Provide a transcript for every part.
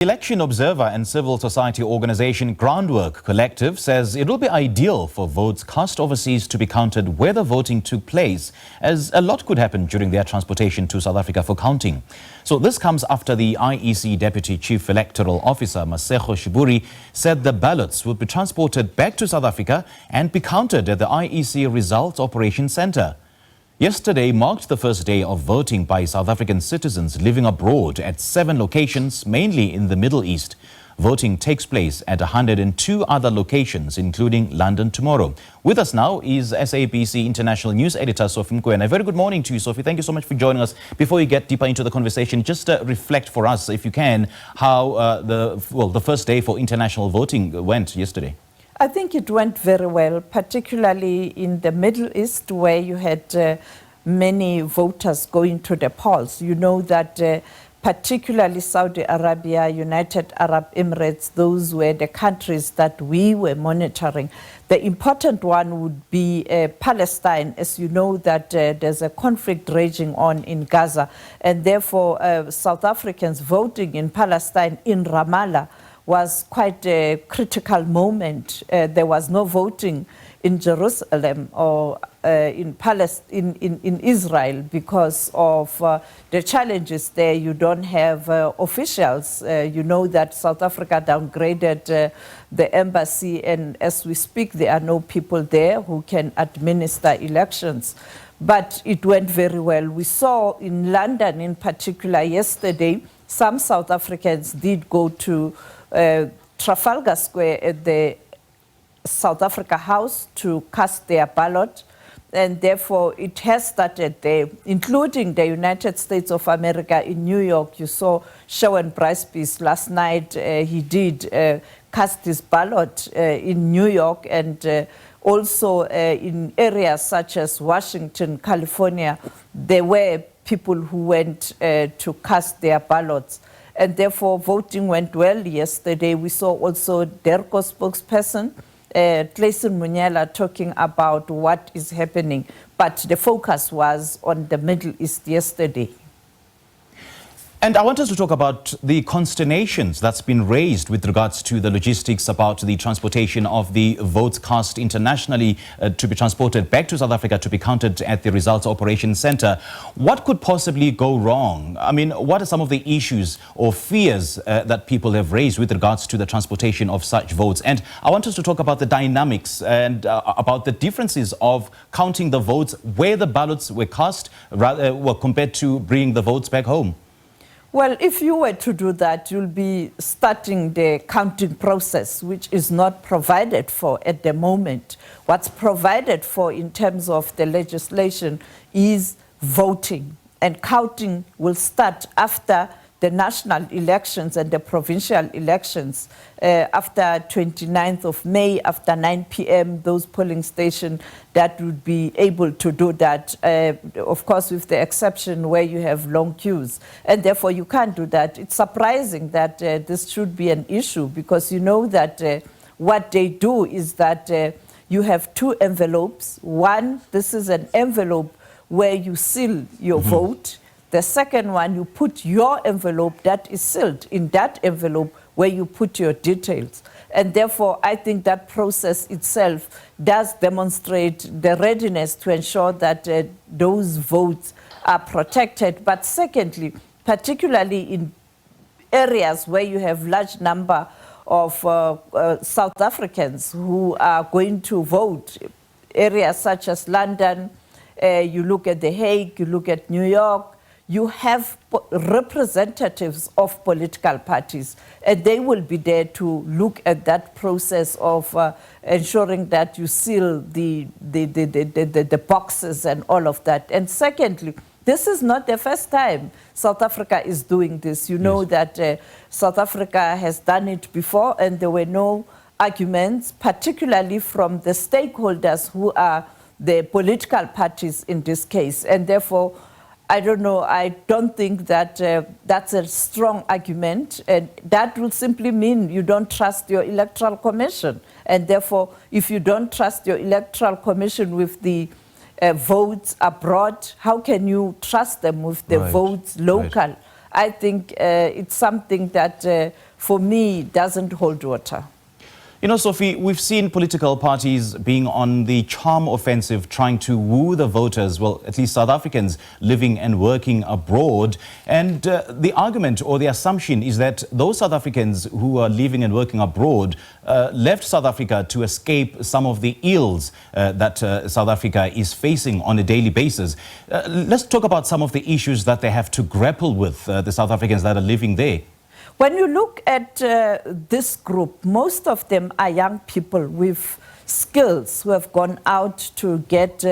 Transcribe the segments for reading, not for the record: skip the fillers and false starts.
Election observer and civil society organization Groundwork Collective says it will be ideal for votes cast overseas to be counted where the voting took place, as a lot could happen during their transportation to South Africa for counting. So this comes after the IEC Deputy Chief Electoral Officer Masego Shiburi said the ballots would be transported back to South Africa and be counted at the IEC Results Operations Centre. Yesterday marked the first day of voting by South African citizens living abroad at 7 locations, mainly in the Middle East. Voting takes place at 102 other locations, including London tomorrow. With us now is SABC International News Editor Sophie Mokoena. Very good morning to you, Sophie. Thank you so much for joining us. Before you get deeper into the conversation, just reflect for us, if you can, how the first day for international voting went yesterday. I think it went very well, particularly in the Middle East, where you had many voters going to the polls. You know that particularly Saudi Arabia, United Arab Emirates, those were the countries that we were monitoring. The important one would be Palestine, as you know that there's a conflict raging on in Gaza, and therefore South Africans voting in Palestine, in Ramallah, was quite a critical moment. There was no voting in Jerusalem or in Israel because of the challenges there. You don't have officials. You know that South Africa downgraded the embassy, and as we speak, there are no people there who can administer elections. But it went very well. We saw in London in particular yesterday, some South Africans did go to Trafalgar Square at the South Africa House to cast their ballot, and therefore it has started there, including the United States of America in New York. You saw Shawn Bryce last night. He did cast his ballot in New York, and also in areas such as Washington, California, there were people who went to cast their ballots. And therefore, voting went well yesterday. We saw also DERCO spokesperson, Clayson Munyela, talking about what is happening. But the focus was on the Middle East yesterday. And I want us to talk about the consternations that's been raised with regards to the logistics about the transportation of the votes cast internationally to be transported back to South Africa to be counted at the Results Operations Centre. What could possibly go wrong? I mean, what are some of the issues or fears that people have raised with regards to the transportation of such votes? And I want us to talk about the dynamics and about the differences of counting the votes where the ballots were cast compared to bringing the votes back home. Well, if you were to do that, you'll be starting the counting process, which is not provided for at the moment. What's provided for in terms of the legislation is voting, and counting will start after the national elections and the provincial elections after 29th of May, after 9 p.m., those polling stations that would be able to do that, of course, with the exception where you have long queues. And therefore, you can't do that. It's surprising that this should be an issue, because you know that what they do is that you have 2 envelopes. One, this is an envelope where you seal your vote. The second one, you put your envelope that is sealed in that envelope where you put your details. And therefore, I think that process itself does demonstrate the readiness to ensure that those votes are protected. But secondly, particularly in areas where you have large number of South Africans who are going to vote, areas such as London, you look at The Hague, you look at New York, you have representatives of political parties, and they will be there to look at that process of ensuring that you seal the boxes and all of that. And secondly, this is not the first time South Africa is doing this. You know that South Africa has done it before, and there were no arguments, particularly from the stakeholders who are the political parties in this case. And therefore, I don't know, I don't think that that's a strong argument, and that will simply mean you don't trust your Electoral Commission. And therefore, if you don't trust your Electoral Commission with the votes abroad, how can you trust them with the votes local? I think it's something that for me, doesn't hold water. You know, Sophie, we've seen political parties being on the charm offensive, trying to woo the voters, well, at least South Africans living and working abroad. And the argument or the assumption is that those South Africans who are living and working abroad left South Africa to escape some of the ills that South Africa is facing on a daily basis. Let's talk about some of the issues that they have to grapple with, the South Africans that are living there. When you look at this group, most of them are young people with skills who have gone out to get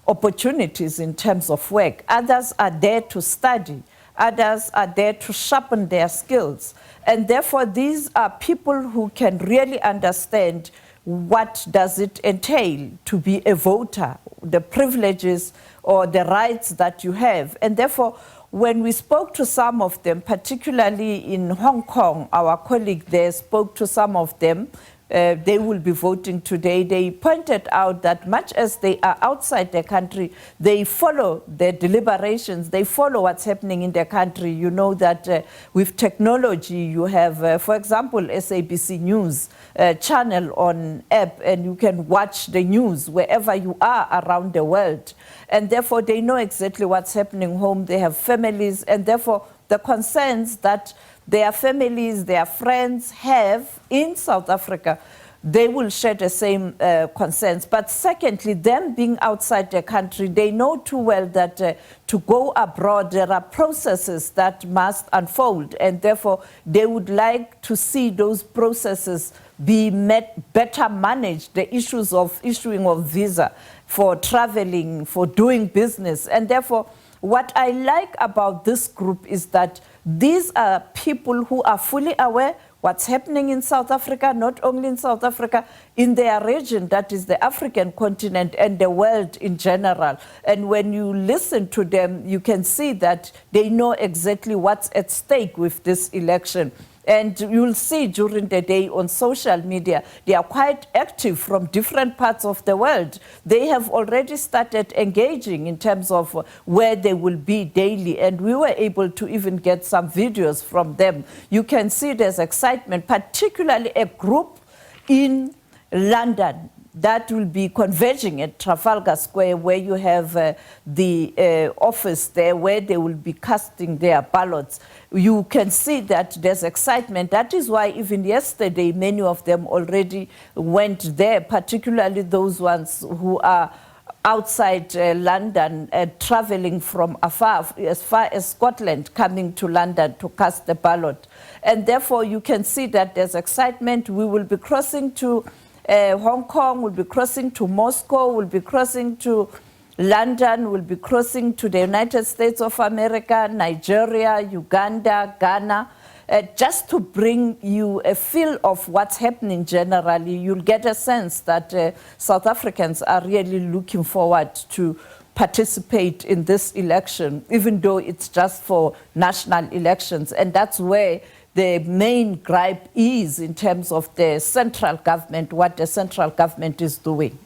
opportunities in terms of work. Others are there to study. Others are there to sharpen their skills. And therefore, these are people who can really understand what does it entail to be a voter, the privileges or the rights that you have. And therefore, when we spoke to some of them, particularly in Hong Kong, our colleague there spoke to some of them. They will be voting today. They pointed out that much as they are outside the country, they follow the deliberations, they follow what's happening in the country. You know that with technology, you have, for example, SABC News channel on app, and you can watch the news wherever you are around the world. And therefore, they know exactly what's happening home. They have families, and therefore, the concerns that their families, their friends have in South Africa, they will share the same concerns. But secondly, them being outside the country, they know too well that to go abroad, there are processes that must unfold, and therefore they would like to see those processes be better managed, the issues of issuing of visa for traveling, for doing business. And therefore, what I like about this group is that these are people who are fully aware what's happening in South Africa, not only in South Africa, in their region, that is the African continent and the world in general. And when you listen to them, you can see that they know exactly what's at stake with this election. And you'll see during the day on social media, they are quite active from different parts of the world. They have already started engaging in terms of where they will be daily. And we were able to even get some videos from them. You can see there's excitement, particularly a group in London that will be converging at Trafalgar Square, where you have the office there where they will be casting their ballots. You can see that there's excitement. That is why even yesterday, many of them already went there, particularly those ones who are outside London, traveling from afar, as far as Scotland, coming to London to cast the ballot. And therefore, you can see that there's excitement. We will be crossing to Hong Kong, will be crossing to Moscow, will be crossing to London, will be crossing to the United States of America, Nigeria, Uganda, Ghana, just to bring you a feel of what's happening generally. You'll get a sense that South Africans are really looking forward to participate in this election, even though it's just for national elections. And that's where the main gripe is in terms of the central government, what the central government is doing.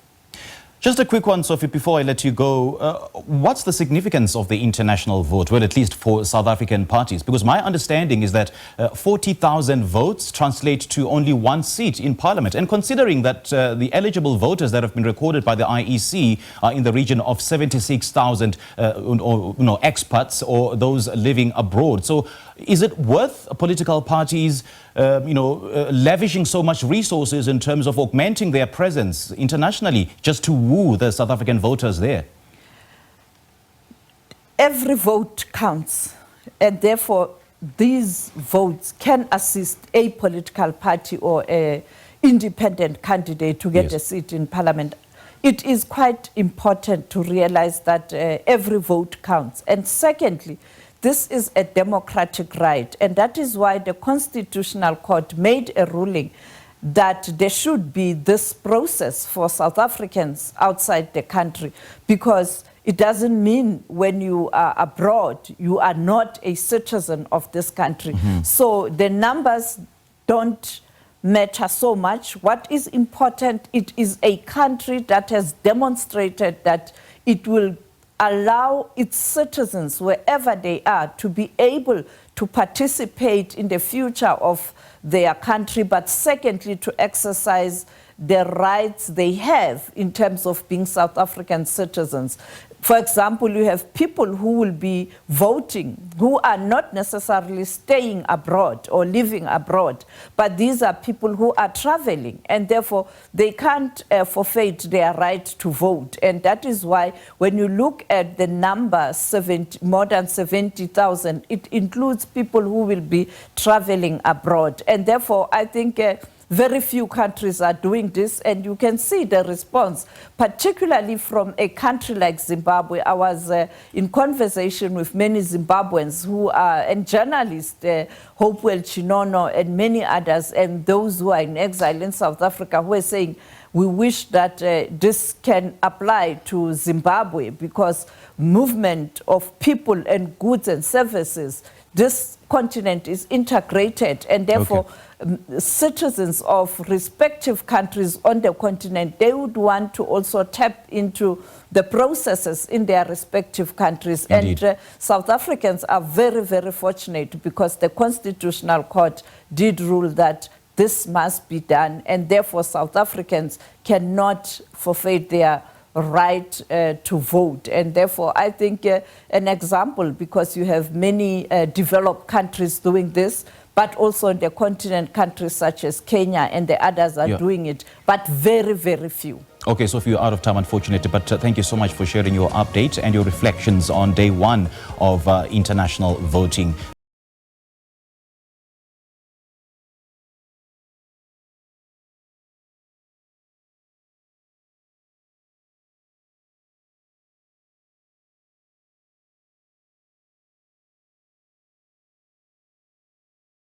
Just a quick one, Sophie, before I let you go. What's the significance of the international vote, well, at least for South African parties? Because my understanding is that 40,000 votes translate to only one seat in Parliament. And considering that the eligible voters that have been recorded by the IEC are in the region of 76,000 expats or those living abroad. So is it worth political parties lavishing so much resources in terms of augmenting their presence internationally just to woo the South African voters there? Every vote counts, and therefore these votes can assist a political party or an independent candidate to get a seat in Parliament. It is quite important to realize that every vote counts. And secondly, this is a democratic right, and that is why the Constitutional Court made a ruling that there should be this process for South Africans outside the country, because it doesn't mean when you are abroad, you are not a citizen of this country. So the numbers don't matter so much. What is important, it is a country that has demonstrated that it will allow its citizens, wherever they are, to be able to participate in the future of their country, but secondly, to exercise the rights they have in terms of being South African citizens. For example, you have people who will be voting who are not necessarily staying abroad or living abroad, but these are people who are traveling, and therefore they can't forfeit their right to vote. And that is why when you look at the number, more than 70,000, it includes people who will be traveling abroad. And therefore, I think very few countries are doing this, and you can see the response, particularly from a country like Zimbabwe. I was in conversation with many Zimbabweans who are, and journalists, Hopewell Chinono and many others, and those who are in exile in South Africa, who are saying, we wish that this can apply to Zimbabwe, because movement of people and goods and services, this continent is integrated, and therefore citizens of respective countries on the continent, they would want to also tap into the processes in their respective countries. Indeed. And South Africans are very, very fortunate, because the Constitutional Court did rule that this must be done, and therefore South Africans cannot forfeit their right to vote. And therefore, I think an example, because you have many developed countries doing this, but also on the continent, countries such as Kenya and the others are doing it, but very, very few. Okay, Sophie, you're out of time, unfortunately, but thank you so much for sharing your update and your reflections on day one of international voting.